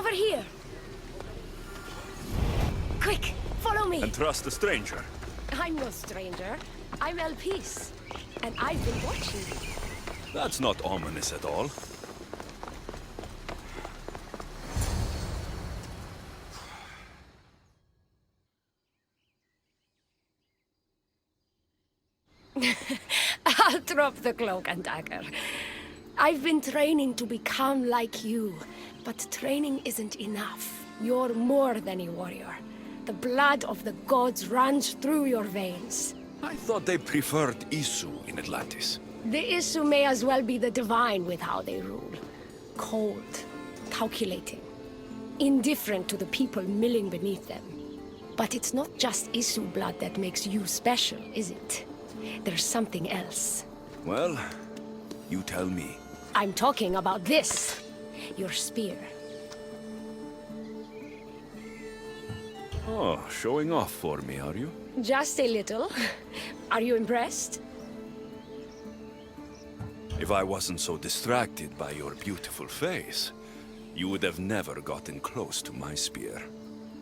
over here. Quick, follow me. And trust a stranger. I'm no stranger. I'm Elpis. And I've been watching you. That's not ominous at all. I'll drop the cloak and dagger. I've been training to become like you, but training isn't enough. You're more than a warrior. The blood of the gods runs through your veins. I thought they preferred Isu in Atlantis. The Isu may as well be the divine with how they rule. Cold, calculating, indifferent to the people milling beneath them. But it's not just Isu blood that makes you special, is it? There's something else. Well, you tell me. I'm talking about this. Your spear. Oh, showing off for me, are you? Just a little. Are you impressed? If I wasn't so distracted by your beautiful face, you would have never gotten close to my spear.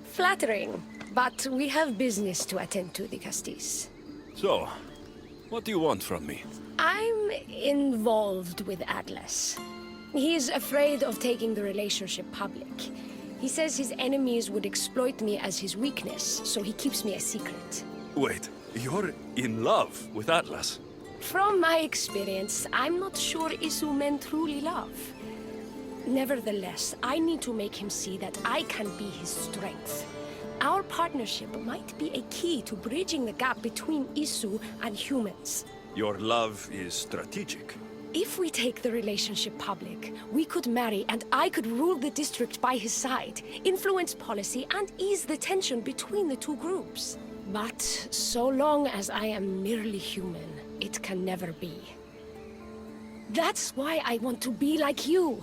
Flattering, but we have business to attend to, the Castis. So, what do you want from me? I'm involved with Atlas. He's afraid of taking the relationship public. He says his enemies would exploit me as his weakness, so he keeps me a secret. Wait, you're in love with Atlas? From my experience, I'm not sure Isu men truly love. Nevertheless, I need to make him see that I can be his strength. Our partnership might be a key to bridging the gap between Isu and humans. Your love is strategic. If we take the relationship public, we could marry and I could rule the district by his side, influence policy and ease the tension between the two groups. But so long as I am merely human, it can never be. That's why I want to be like you.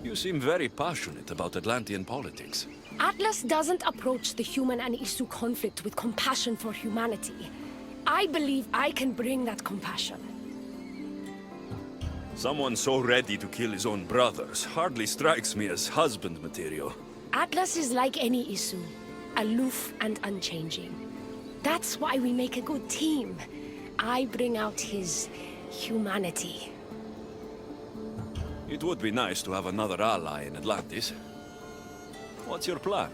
You seem very passionate about Atlantean politics. Atlas doesn't approach the human and Isu conflict with compassion for humanity. I believe I can bring that compassion. Someone so ready to kill his own brothers hardly strikes me as husband material. Atlas is like any Isu, aloof and unchanging. That's why we make a good team. I bring out his humanity. It would be nice to have another ally in Atlantis. What's your plan?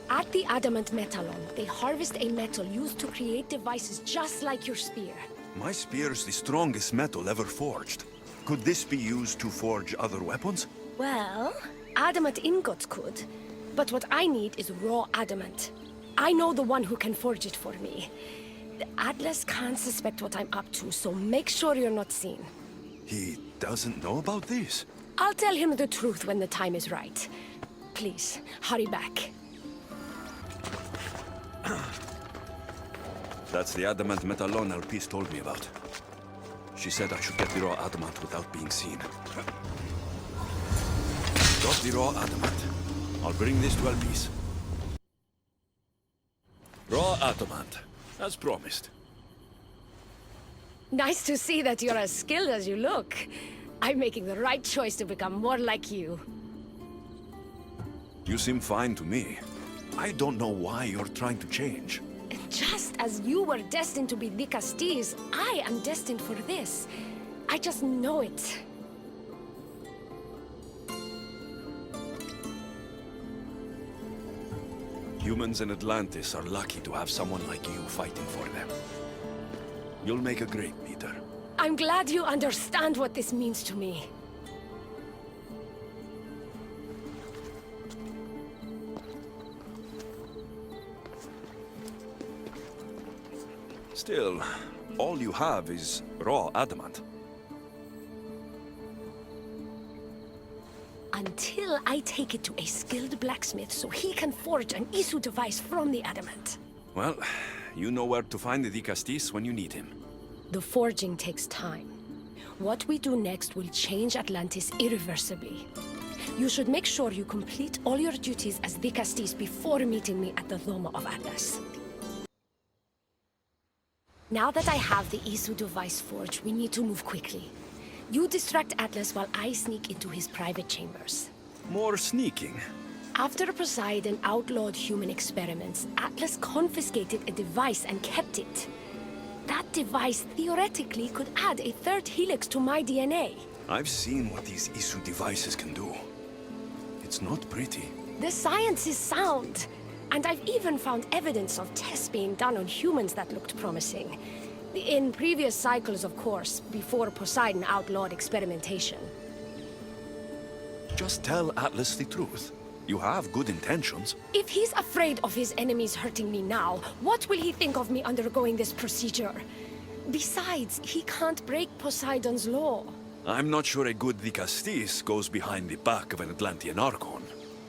At the adamant metalon, they harvest a metal used to create devices just like your spear. My spear's the strongest metal ever forged. Could this be used to forge other weapons? Well, adamant ingots could. But what I need is raw adamant. I know the one who can forge it for me. The Atlas can't suspect what I'm up to, so make sure you're not seen. He doesn't know about this? I'll tell him the truth when the time is right. Please, hurry back. That's the adamant metalon Elpis told me about. She said I should get the raw adamant without being seen. Got the raw adamant. I'll bring this to Elpis. Raw adamant, as promised. Nice to see that you're as skilled as you look. I'm making the right choice to become more like you. You seem fine to me. I don't know why you're trying to change. Just as you were destined to be the Castis, I am destined for this. I just know it. Humans in Atlantis are lucky to have someone like you fighting for them. You'll make a great leader. I'm glad you understand what this means to me. Still, all you have is raw adamant. Until I take it to a skilled blacksmith so he can forge an Isu device from the adamant. Well, you know where to find the Castis when you need him. The forging takes time. What we do next will change Atlantis irreversibly. You should make sure you complete all your duties as the Castis before meeting me at the Dome of Atlas. Now that I have the Isu device forged, we need to move quickly. You distract Atlas while I sneak into his private chambers. More sneaking. After Poseidon outlawed human experiments, Atlas confiscated a device and kept it. That device theoretically could add a third helix to my DNA. I've seen what these Isu devices can do. It's not pretty. The science is sound. And I've even found evidence of tests being done on humans that looked promising. In previous cycles, of course, before Poseidon outlawed experimentation. Just tell Atlas the truth. You have good intentions. If he's afraid of his enemies hurting me now, what will he think of me undergoing this procedure? Besides, he can't break Poseidon's law. I'm not sure a good Dicastis goes behind the back of an Atlantean Archon.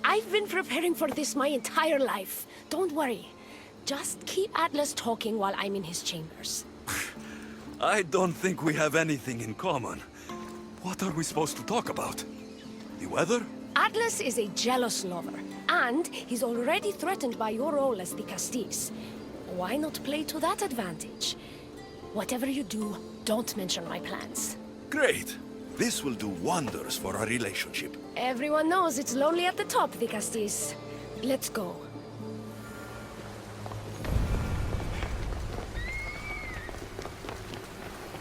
I've been preparing for this my entire life. Don't worry. Just keep Atlas talking while I'm in his chambers. I don't think we have anything in common. What are we supposed to talk about? The weather? Atlas is a jealous lover, and he's already threatened by your role as the Castis. Why not play to that advantage? Whatever you do, don't mention my plans. Great. This will do wonders for our relationship. Everyone knows it's lonely at the top, the Castis. Let's go.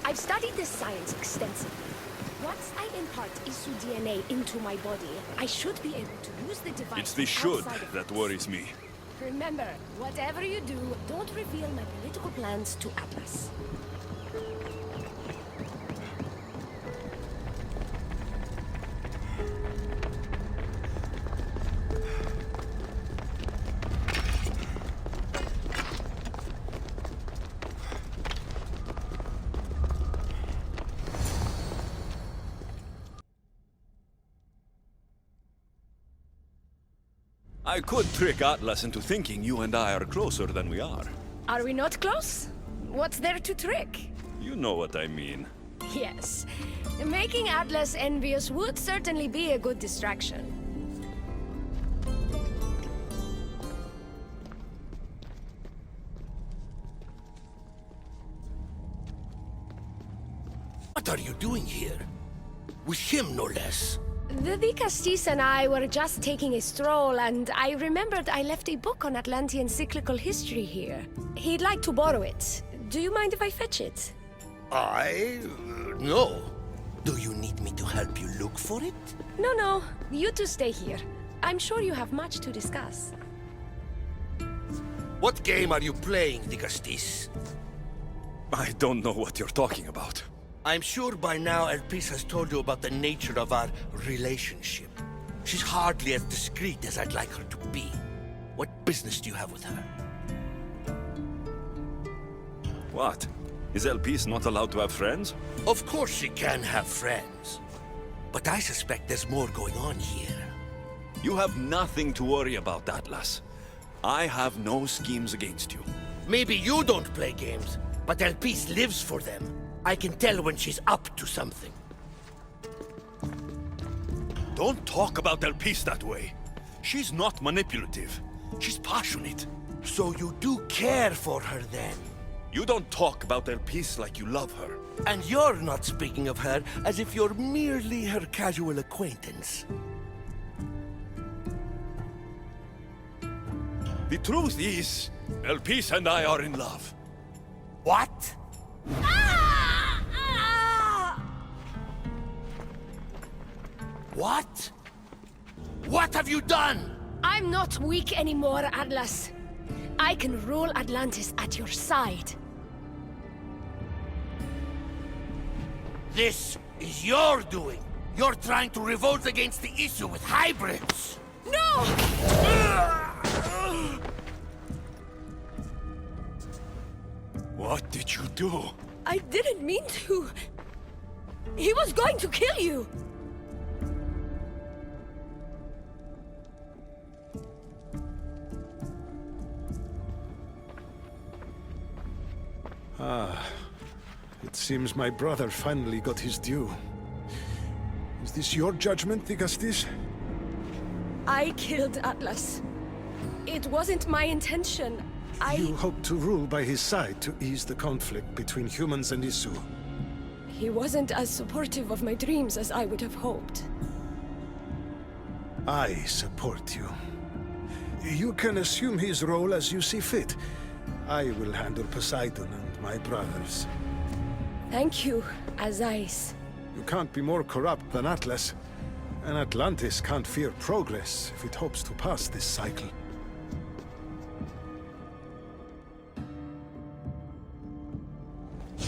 I've studied this science extensively. Once I impart Isu DNA into my body, I should be able to use the device. It's the should outside of that it. worries me. Remember, whatever you do, don't reveal my political plans to Atlas. I could trick Atlas into thinking you and I are closer than we are. Are we not close? What's there to trick? You know what I mean. Yes. Making Atlas envious would certainly be a good distraction. What are you doing here? With him, no less. The Castis and I were just taking a stroll, and I remembered I left a book on Atlantean cyclical history here. He'd like to borrow it. Do you mind if I fetch it? No. Do you need me to help you look for it? No. You two stay here. I'm sure you have much to discuss. What game are you playing, Dicastis? I don't know what you're talking about. I'm sure by now Elpis has told you about the nature of our relationship. She's hardly as discreet as I'd like her to be. What business do you have with her? What? Is Elpis not allowed to have friends? Of course she can have friends. But I suspect there's more going on here. You have nothing to worry about, Atlas. I have no schemes against you. Maybe you don't play games, but Elpis lives for them. I can tell when she's up to something. Don't talk about Elpis that way. She's not manipulative. She's passionate. So you do care for her then? You don't talk about Elpis like you love her. And you're not speaking of her as if you're merely her casual acquaintance. The truth is, Elpis and I are in love. What? What? What have you done? I'm not weak anymore, Atlas. I can rule Atlantis at your side. This is your doing. You're trying to revolt against the issue with hybrids. No! What did you do? I didn't mean to. He was going to kill you. It seems my brother finally got his due. Is this your judgment, Dicastis? I killed Atlas. It wasn't my intention. You hope to rule by his side to ease the conflict between humans and Isu. He wasn't as supportive of my dreams as I would have hoped. I support you. You can assume his role as you see fit. I will handle Poseidon and my brothers. Thank you, Azais. You can't be more corrupt than Atlas. And Atlantis can't fear progress if it hopes to pass this cycle.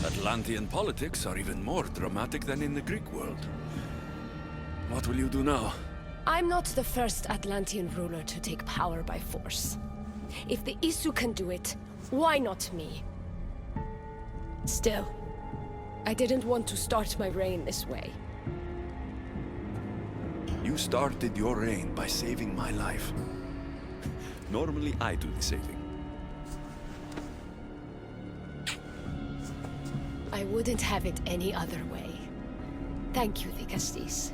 Atlantean politics are even more dramatic than in the Greek world. What will you do now? I'm not the first Atlantean ruler to take power by force. If the Isu can do it, why not me? Still, I didn't want to start my reign this way. You started your reign by saving my life. Normally, I do the saving. I wouldn't have it any other way. Thank you, Thikastis.